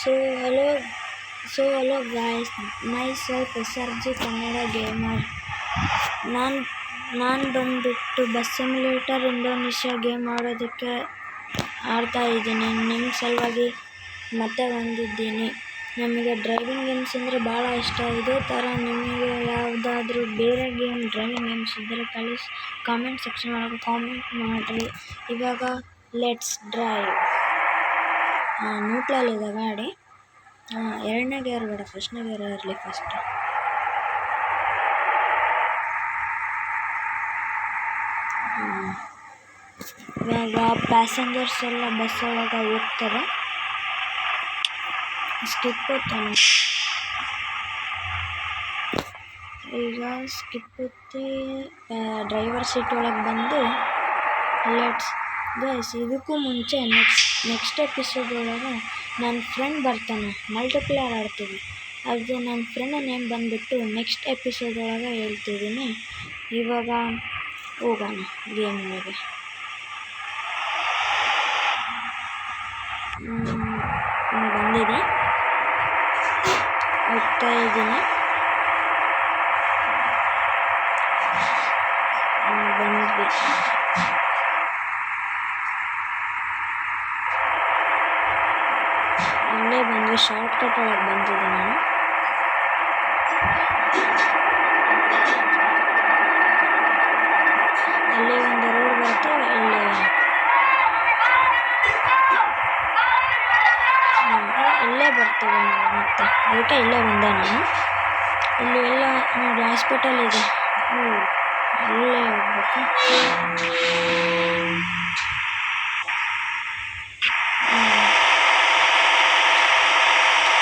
So hello, hello guys, myself SRG Kannada gamer. ನಾನು ಬಂದುಬಿಟ್ಟು bus simulator Indonesia game ಆಡೋದಕ್ಕೆ ಆಡ್ತಾ ಇದ್ದೀನಿ. ನಿಮ್ಮ ಸಲುವಾಗಿ ಮತ್ತೆ ಬಂದಿದ್ದೀನಿ. ನಮಗೆ ಡ್ರೈವಿಂಗ್ ಗೇಮ್ಸ್ ಅಂದರೆ ಭಾಳ ಇಷ್ಟ. ಇದೇ ಥರ ನಿಮಗೆ ಯಾವುದಾದ್ರೂ ಬೇರೆ ಡ್ರೈವಿಂಗ್ ಗೇಮ್ಸ್ ಇದ್ದರೆ ಕಾಮೆಂಟ್ ಸೆಕ್ಷನ್ ಒಳಗೆ ಕಾಮೆಂಟ್ ಮಾಡಿರಿ. ಇವಾಗ ಲೆಟ್ಸ್ ಡ್ರೈವ್. ನ್ಯೂಟ್ರಲ್ಲಿದೆ ಗಾಡಿ. ಎರಡನೇ ಗೇರ್ ಬೇಡ, ಫಸ್ಟ್ನೇ ಗೇರ್ ಇರಲಿ ಫಸ್ಟ್. ಇವಾಗ ಪ್ಯಾಸೆಂಜರ್ಸ್ ಎಲ್ಲ ಬಸ್ ಒಳಗೆ ಹೋಗ್ತಾರೆ. ಸ್ಕಿಪ್ ಹೊತ್ತಾನೆ. ಈಗ ಸ್ಕಿಪ್ ಹೊತ್ತಿ ಡ್ರೈವರ್ ಸೀಟ್ ಒಳಗೆ ಬಂದು ಲೆಟ್ಸ್ ಗೈಸ್. ಇದಕ್ಕೂ ಮುಂಚೆ ನೆಕ್ಸ್ಟ್ ಎಪಿಸೋಡ್ ಒಳಗೆ ನನ್ನ ಫ್ರೆಂಡ್ ಬರ್ತಾನೆ, ಮಲ್ಟಿಪ್ಲೇಯರ್ ಆಡ್ತೀವಿ. ಅದು ನನ್ನ ಫ್ರೆಂಡ್ ನೇಮ್ ಬಂದುಬಿಟ್ಟು ನೆಕ್ಸ್ಟ್ ಎಪಿಸೋಡ್ ಒಳಗೆ ಹೇಳ್ತಿದ್ದೀನಿ. ಇವಾಗ ಹೋಗೋಣ ಗೇಮ್ ಒಳಗೆ. ಬಂದಿದೆ, ಹೋಗ್ತಾ ಇದ್ದೀನಿ. ಬಂದ್ವಿ. ಇಲ್ಲೇ ಬಂದ್ವಿ, ಶಾರ್ಟ್ ಕಟ್ ಒಳಗೆ ಬಂದಿದ್ದೆ ನಾನು. ಅಲ್ಲಿ ಒಂದು ರೋಡ್ ಬರುತ್ತೆ, ಇಲ್ಲೇ ಬರ್ತೀವಿ ನಾವು ಮತ್ತೆ. ಅದಕ್ಕೆ ಇಲ್ಲೇ ಬಂದೆ ನಾನು. ಇಲ್ಲಿ ಎಲ್ಲ ನೋಡಿ ಹಾಸ್ಪಿಟಲ್ ಇದೆ, ಇಲ್ಲೇ ಹೋಗ್ಬೇಕು.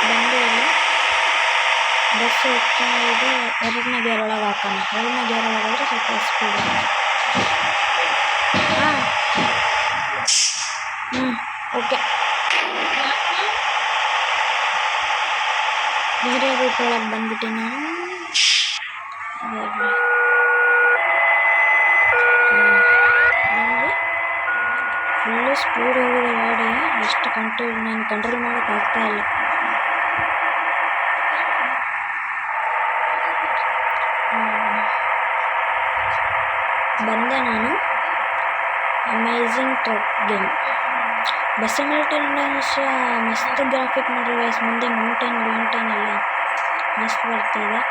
ಬಂದು ಇಲ್ಲಿ ಬಸ್ ಹೋಗ್ತಾ ಇದೆ. ಎರಡನೇ ಗೇರ್ ಒಳಗೆ ಹಾಕೋಣ. ಎರಡನೇ ಗೇರ್ ಒಳಗೆ ಹೋದರೆ ಸ್ವಲ್ಪ ಸ್ಪೀಡ್. ಓಕೆ. ಬೇರೆ ರೂಟ್ ಒಳಗೆ ಬಂದ್ಬಿಟ್ಟು ನಾನು ಫುಲ್ಲು ಸ್ಪೀಡ್ ಹೋಗಿದೆ ಗಾಡಿ. ಎಷ್ಟು ನಾನು ಕಂಟ್ರೋಲ್ ಮಾಡೋಕ್ಕಾಗ್ತಾ ಇಲ್ಲ. ಬಂದೆ ನಾನು. Amazing truck game. Bus simulator Indonesia ಮಸ್ತ್ ಗ್ರಾಫಿಕ್ ನೋಡ್ರಿ ಗೈಸ್. ಮುಂದೆ ಮೌಂಟೇನ್ ಎಲ್ಲ ಮಸ್ತ್ ಬರ್ತಿದೆ.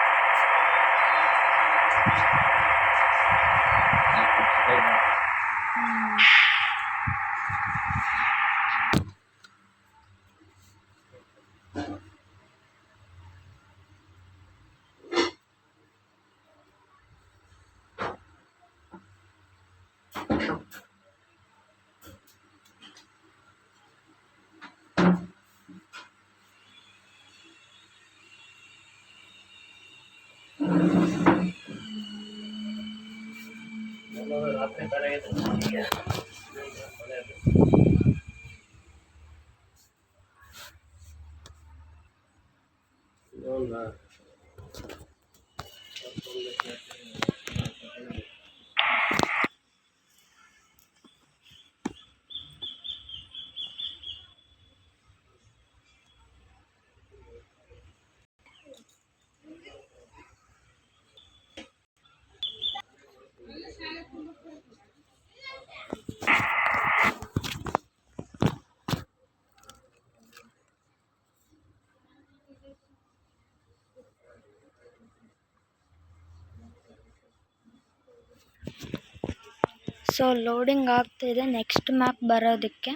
ಸೊ ಲೋಡಿಂಗ್ ಆಗ್ತಾಯಿದೆ ನೆಕ್ಸ್ಟ್ ಮ್ಯಾಪ್ ಬರೋದಕ್ಕೆ.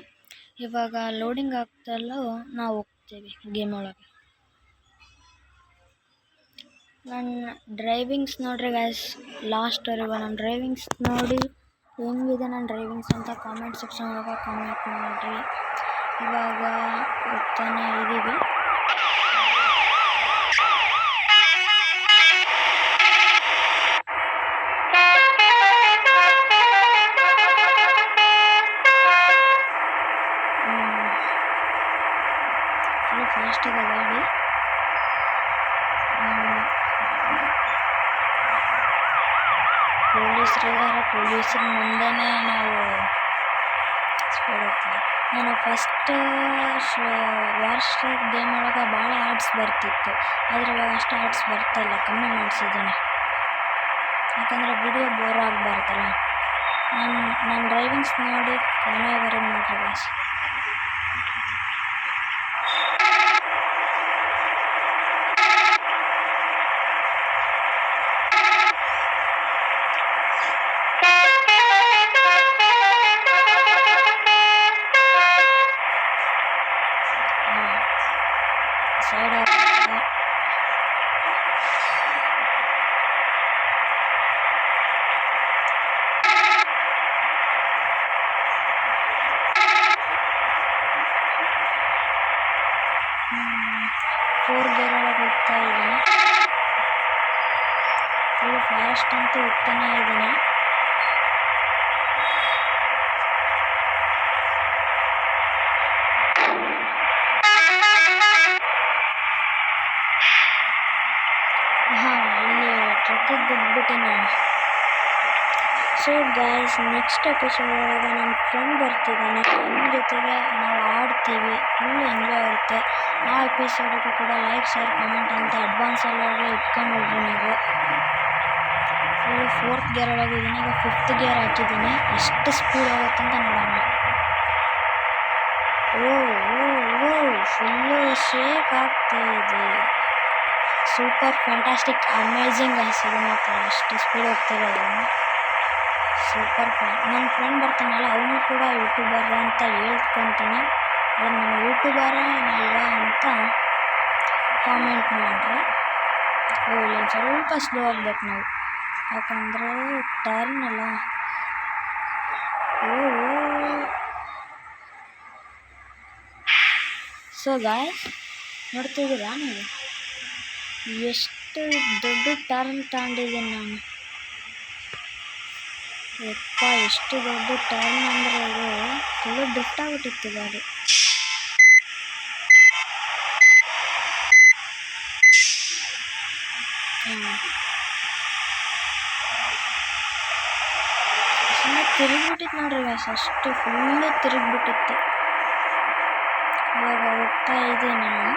ಇವಾಗ ಲೋಡಿಂಗ್ ಆಗ್ತಾಯಿಲ್ಲ, ನಾವು ಹೋಗ್ತೀವಿ ಗೇಮ್ ಒಳಗೆ. ನನ್ನ ಡ್ರೈವಿಂಗ್ಸ್ ನೋಡ್ರಿ ಗೈಸ್, ಲಾಸ್ಟ್ವರೆಗೂ ನನ್ನ ಡ್ರೈವಿಂಗ್ಸ್ ನೋಡಿ ಹೆಂಗಿದೆ ನನ್ನ ಡ್ರೈವಿಂಗ್ಸ್ ಅಂತ ಕಾಮೆಂಟ್ ಸೆಕ್ಷನ್ ಒಳಗೆ ಕಾಮೆಂಟ್ ಮಾಡಿರಿ. ಇವಾಗ ಹೋಗ್ತಾನೆ ಇದ್ದೀವಿ. ಫಾಸ್ಟ್ ಇದೆ ಗಾಡಿ. ಪೊಲೀಸರಿದ್ದಾರೆ, ಪೊಲೀಸರ ಮುಂದೆನೇ ನಾವು ಸ್ಪೀಡ್ ಹೋಗ್ತೀವಿ. ನಾನು ಫಸ್ಟ್ ವಾರ್ ಗೇಮ್ ಒಳಗೆ ಭಾಳ ಆಡ್ಸ್ ಬರ್ತಿತ್ತು, ಆದರೆ ಇವಾಗ ಅಷ್ಟು ಆಡ್ಸ್ ಬರ್ತಾಯಿಲ್ಲ, ಕಮ್ಮಿ ಮಾಡಿಸಿದ್ದೀನಿ. ಯಾಕಂದರೆ ವಿಡಿಯೋ ಬೋರ್ ಆಗಬಾರ್ದಲ್ಲ. ನನ್ನ ಡ್ರೈವಿಂಗ್ಸ್ ನೋಡಿ ಕೊನೆವರೆಗೆ ನೋಡ್ರಿ ಗೈಸ್. ಸೈಡ್ ಆಗ್ತದೆ. ಫೋರ್ ಗೇರ್ ಒಳಗೆ ಹೋಗ್ತಾ ಇದ್ದೀನಿ, ಫುಲ್ ಫಾಸ್ಟ್ ಅಂತೂ ಹೋಗ್ತಾನೆ ಇದ್ದೀನಿ. ಇಲ್ಲಿ ಟ್ರಕ್ಕಿಗೆ ಬಿದ್ದುಬಿಟ್ಟೆ ನಾನು. ಸೊ ಗೈಸ್, ನೆಕ್ಸ್ಟ್ ಎಪಿಸೋಡ್ ಒಳಗೆ ನನ್ನ ಫ್ರೆಂಡ್ ಬರ್ತಿದ್ದಾನೆ, ನನ್ನ ಜೊತೆಗೆ ನಾವು ಆಡ್ತೀವಿ, ಫುಲ್ ಎಂಜಾಯ್ ಆಗುತ್ತೆ. ಆ ಎಪಿಸೋಡಿಗೂ ಕೂಡ ಲೈಕ್, ಶೇರ್, ಕಮೆಂಟ್ ಅಂತ ಅಡ್ವಾನ್ಸಲ್ಲಾಗೆ ಇಟ್ಕೊಂಡ್ಬಿಡ್ರಿ ನೀವು. ಫುಲ್ಲು 4th ಗೇರ್ ಒಳಗಿದ್ದೀನಿ, ಈಗ 5th ಗೇರ್ ಹಾಕಿದ್ದೀನಿ. ಎಷ್ಟು ಸ್ಪೀಡ್ ಆಗುತ್ತೆ ಅಂತ ನೋಡೋಣ. ಫುಲ್ಲು ಶೇಕ್ ಆಗ್ತಾಯಿದೆ. ಸೂಪರ್ ಫ್ಯಾಂಟಾಸ್ಟಿಕ್ ಅಮೇಝಿಂಗ್ ಅನಿಸಿದೆ ಮಾತ್ರ, ಎಷ್ಟು ಸ್ಪೀಡ್ ಹೋಗ್ತಿದೆ ಸೂಪರ್. ನನ್ನ ಫ್ರೆಂಡ್ ಬರ್ತಾನಲ್ಲ, ಅವನು ಕೂಡ ಯೂಟ್ಯೂಬರ್ ಅಂತ ಹೇಳ್ಕೊತಾನೆ. ಆದರೆ ನಾನು ಯೂಟ್ಯೂಬರೇ ಅಲ್ವಾ ಅಂತ ಕಾಮೆಂಟ್ ಮಾಡಿರಿ. ಇಲ್ಲಿ ಸ್ವಲ್ಪ ಸ್ಲೋ ಆಗ್ಬೇಕು ನಾವು, ಯಾಕಂದರೆ ಟರ್ನ್ ಅಲ್ಲ. ಸೊ ಗಾಯ್ಸ್, ನೋಡ್ತಿದ್ದೀರಾ ನೀವು ಎಷ್ಟು ದೊಡ್ಡ ಟರ್ನ್ ತಗೊಂಡಿದ್ದೀನಿ ನಾನು. ಯಪ್ಪ, ಎಷ್ಟು ದೊಡ್ಡ ಟರ್ನ್ ಅಂದರೆ ಇದು ಫುಲ್ಲು ಡ್ರಿಫ್ಟ್ ಆಗಿಬಿಟ್ಟಿತ್ತು ಗಾಡಿ. ಸುಮ್ಮನೆ ತಿರುಗಿಬಿಟ್ಟಿತ್ತು ನೋಡ್ರಿ ಗಾಯ್ಸ್, ಅಷ್ಟು ಫುಲ್ಲು ತಿರುಗಿಬಿಟ್ಟಿತ್ತು. ಇವಾಗ ಹೋಗ್ತಾ ಇದ್ದೀನಿ ನಾನು.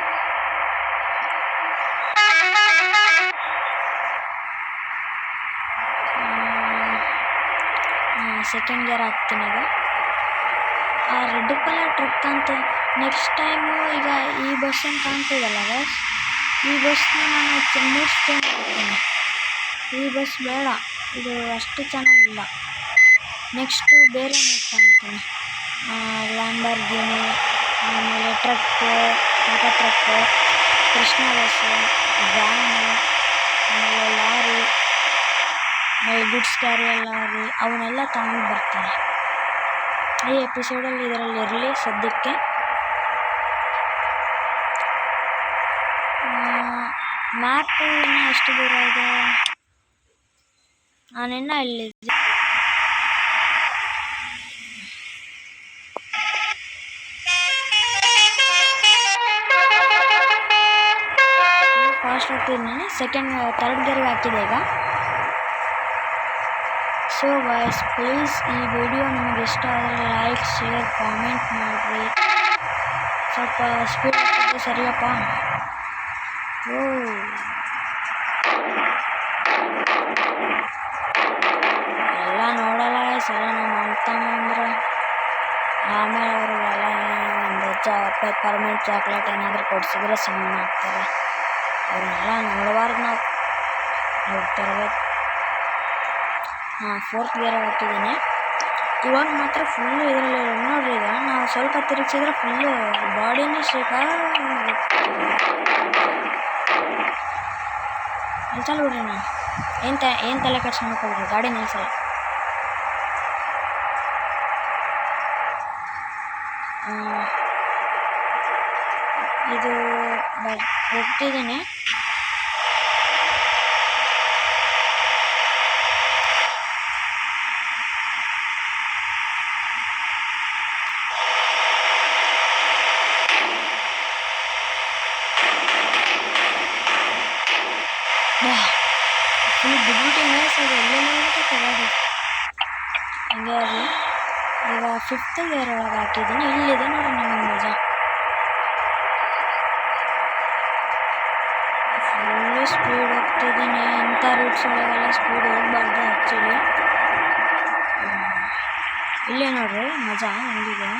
ಸೆಕೆಂಡ್ ಗೇರ್ ಹಾಕ್ತೀನಿ ಈಗ. ಆ ರೆಡ್ ಕಲರ್ ಟ್ರಕ್ ಅಂತ ನೆಕ್ಸ್ಟ್ ಟೈಮು ಈಗ ಈ ಬಸ್ಸನ್ನು ಕಾಣ್ತಿದ್ದಲ್ಲ ಗೈಸ್, ಈ ಬಸ್ನ ನಾನು ಚೇಂಜ್ ಮಾಡ್ತೀನಿ. ಈ ಬಸ್ ಬೇಡ, ಇದು ಅಷ್ಟು ಚೆನ್ನಾಗಿಲ್ಲ. ನೆಕ್ಸ್ಟು ಬೇರೆ ಕಾಣ್ತೀನಿ, ಲ್ಯಾಂಬರ್ಗಿನಿ, ಆಮೇಲೆ truck, Tata truck, Krishna bus, van, ಆಮೇಲೆ ಲಾರಿ, ಆಮೇಲೆ ಗುಡ್ಸ್ ಕ್ಯಾರಿಯರ್ ಲಾರಿ, ಅವನ್ನೆಲ್ಲ ತಗೊಂಡು ಬರ್ತೀನಿ. ಈ ಎಪಿಸೋಡಲ್ಲಿ ಇದರಲ್ಲಿ ಇರಲಿ ಸದ್ಯಕ್ಕೆ. ಮ್ಯಾಪು ಇನ್ನೂ ಎಷ್ಟು ದೂರ ಇದೆ, ನಾನಿನ್ನ ಇಲ್ಲಿದ್ದೆ. ಫಾಸ್ಟ್ ಹೋಗ್ತಿದ್ದೀನಿ. ಥರ್ಡ್ ಗೇರ್ಗೆ ಹಾಕಿದೆ ಈಗ. ಸೊ ಗೈಸ್, ಪ್ಲೀಸ್ ಈ ವಿಡಿಯೋ ನಿಮಗೆ ಇಷ್ಟ ಆದರೆ ಲೈಕ್, ಶೇರ್, ಕಾಮೆಂಟ್ ಮಾಡಿರಿ. ಸ್ವಲ್ಪ ಸ್ಪೀಡ್ ಆಗ್ತದೆ ಸರಿಯಪ್ಪ. ಎಲ್ಲ ನೋಡಲ್ಲ ಗೈಸ್, ಎಲ್ಲ ನಾವು ಮಾಡ್ತಾನಂದ್ರೆ ಆಮೇಲೆ ಅವರಿಗೆಲ್ಲ ಒಂದು ಪೆಪ್ಪರ್ಮೆಂಟ್ ಚಾಕ್ಲೇಟ್ ಏನಾದರೂ ಕೊಡಿಸಿದ್ರೆ ಸುಮ್ಮನೆ ಆಗ್ತಾರೆ. ಅವ್ರನ್ನೆಲ್ಲ ನೋಡಬಾರ್ದು ನಾವು, ನೋಡ್ತಿರ್ಬೇಕು. 4th ಗೇರ್ ಹಾಕಿದ್ದೀನಿ. ಇವಾಗ ಮಾತ್ರ ಫುಲ್ಲು ಇದರಲ್ಲಿ ನೋಡ್ರಿ, ಈಗ ನಾವು ಸ್ವಲ್ಪ ತಿರುಗಿಸಿದ್ರೆ ಫುಲ್ಲು ಬಾಡಿನೇ ಶೇಕ್ ನಿಲ್ಸಲ್ಲ ಬಿಡ್ರಿ. ನಾನು ಏನು ತಲೆ ಕೆಡ್ಸ್ಕೊಂಡ್ಬಿಡ್ರಿ, ಗಾಡಿ ನಿಲ್ಸಲ್ಲ. ಇದು ಹೋಗ್ತಿದ್ದೀನಿ. ಫುಲ್ ಬಿದ್ಬಿಟ್ಟು ಅದು ಎಲ್ಲೆಲ್ಲ ಹೋಗುತ್ತೆ ಗಾಡಿ. ಹಂಗೆ ಅದು ಈಗ 5th ಗೇರ್ ಒಳಗೆ ಹಾಕಿದ್ದೀನಿ. ಇಲ್ಲಿದೆ ನೋಡಿ ನಿಮಗೆ ಮಜಾ. ಫುಲ್ಲು ಸ್ಪೀಡ್ ಹೋಗ್ತಿದ್ದೀನಿ. ಇಂಥ ರೂಟ್ಸ್ ಒಳಗೆಲ್ಲ ಸ್ಪೀಡ್ ಹೋಗ್ಬಾರ್ದು ಆ್ಯಕ್ಚುಲಿ. ಇಲ್ಲೇ ನೋಡ್ರಿ ಮಜಾ ಹೆಂಗಿದೆ.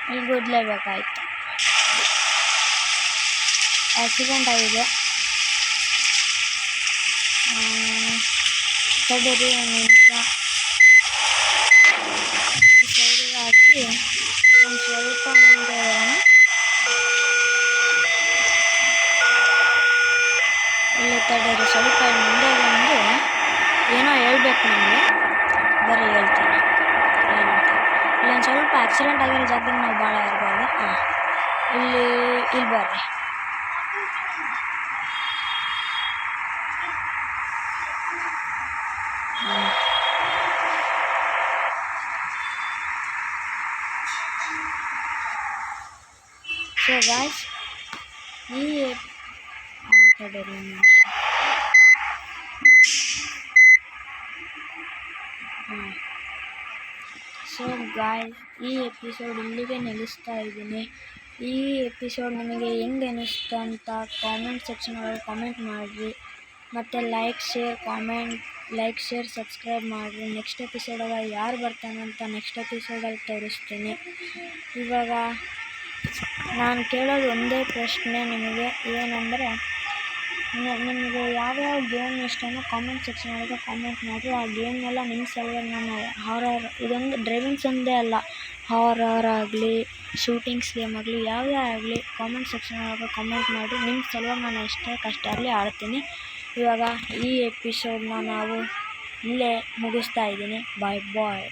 ಇಲ್ಲಿ ಗುದ್ಲೇಬೇಕಾಯ್ತು. ಆಕ್ಸಿಡೆಂಟ್ ಆಗಿದೆ. ತಡೀರಿ ಒಂದು ನಿಮಿಷ. ಸೈಡಿಗೆ ಹಾಕಿ ಒಂದು ಸ್ವಲ್ಪ ಮುಂದೆ ಇಲ್ಲಿ ತಡೀರಿ. ಸ್ವಲ್ಪ ಮುಂದೆ ಬಂದು ಏನೋ ಹೇಳ್ಬೇಕು ನಮಗೆ. ಬರ್ರಿ ಹೇಳ್ತೀನಿ. ಇಲ್ಲೊಂದು ಸ್ವಲ್ಪ ಆಕ್ಸಿಡೆಂಟ್ ಆಗಿರೋ ಜಾಗದಲ್ಲಿ ನಾವು ಭಾಳ ಇರ್ಬಾರ್ದು. ಇಲ್ಲಿ ಬರ್ರಿ. ಸೊ ಗಾಯ್ಸ್ ಈ ಸೊ ಗಾಯ್ಸ್ ಈ ಎಪಿಸೋಡ್ ಇಲ್ಲಿಗೆ ನಿಲ್ಲಿಸ್ತಾ ಇದ್ದೀನಿ. ಈ ಎಪಿಸೋಡ್ ನಿಮಗೆ ಹೆಂಗೆ ಅನ್ನಿಸ್ತು ಅಂತ ಕಾಮೆಂಟ್ ಸೆಕ್ಷನ್ ಒಳಗೆ ಕಾಮೆಂಟ್ ಮಾಡಿರಿ. ಮತ್ತು ಲೈಕ್ ಶೇರ್ ಸಬ್ಸ್ಕ್ರೈಬ್ ಮಾಡಿರಿ. ನೆಕ್ಸ್ಟ್ ಎಪಿಸೋಡಾಗ ಯಾರು ಬರ್ತಾನಂತ ನೆಕ್ಸ್ಟ್ ಎಪಿಸೋಡಲ್ಲಿ ತೋರಿಸ್ತೀನಿ. ಇವಾಗ ನಾನು ಕೇಳೋದು ಒಂದೇ ಪ್ರಶ್ನೆ ನಿಮಗೆ, ಏನಂದರೆ ನಿಮಗೆ ಯಾವ್ಯಾವ ಗೇಮ್ ಇಷ್ಟನೋ ಕಾಮೆಂಟ್ ಸೆಕ್ಷನ್ ಒಳಗೆ ಕಾಮೆಂಟ್ ಮಾಡಿ. ಆ ಗೇಮ್ನೆಲ್ಲ ನಿಮ್ಮ ಸಲುವಾಗಿ ನಾನು ಹಾರರ್, ಇದೊಂದು ಡ್ರೈವಿಂಗ್ಸ್ ಒಂದೇ ಅಲ್ಲ, ಹಾರರ್ ಆಗಲಿ ಶೂಟಿಂಗ್ಸ್ ಗೇಮ್ ಆಗಲಿ ಯಾವುದೇ ಆಗಲಿ ಕಾಮೆಂಟ್ ಸೆಕ್ಷನ್ ಒಳಗೆ ಕಾಮೆಂಟ್ ಮಾಡಿ. ನಿಮ್ಮ ಸಲುವಾಗಿ ನಾನು ಎಷ್ಟೇ ಕಷ್ಟ ಆಗಲಿ ಆಡ್ತೀನಿ. ಇವಾಗ ಈ ಎಪಿಸೋಡನ್ನ ನಾವು ಇಲ್ಲೇ ಮುಗಿಸ್ತಾ ಇದ್ದೀನಿ. ಬಾಯ್.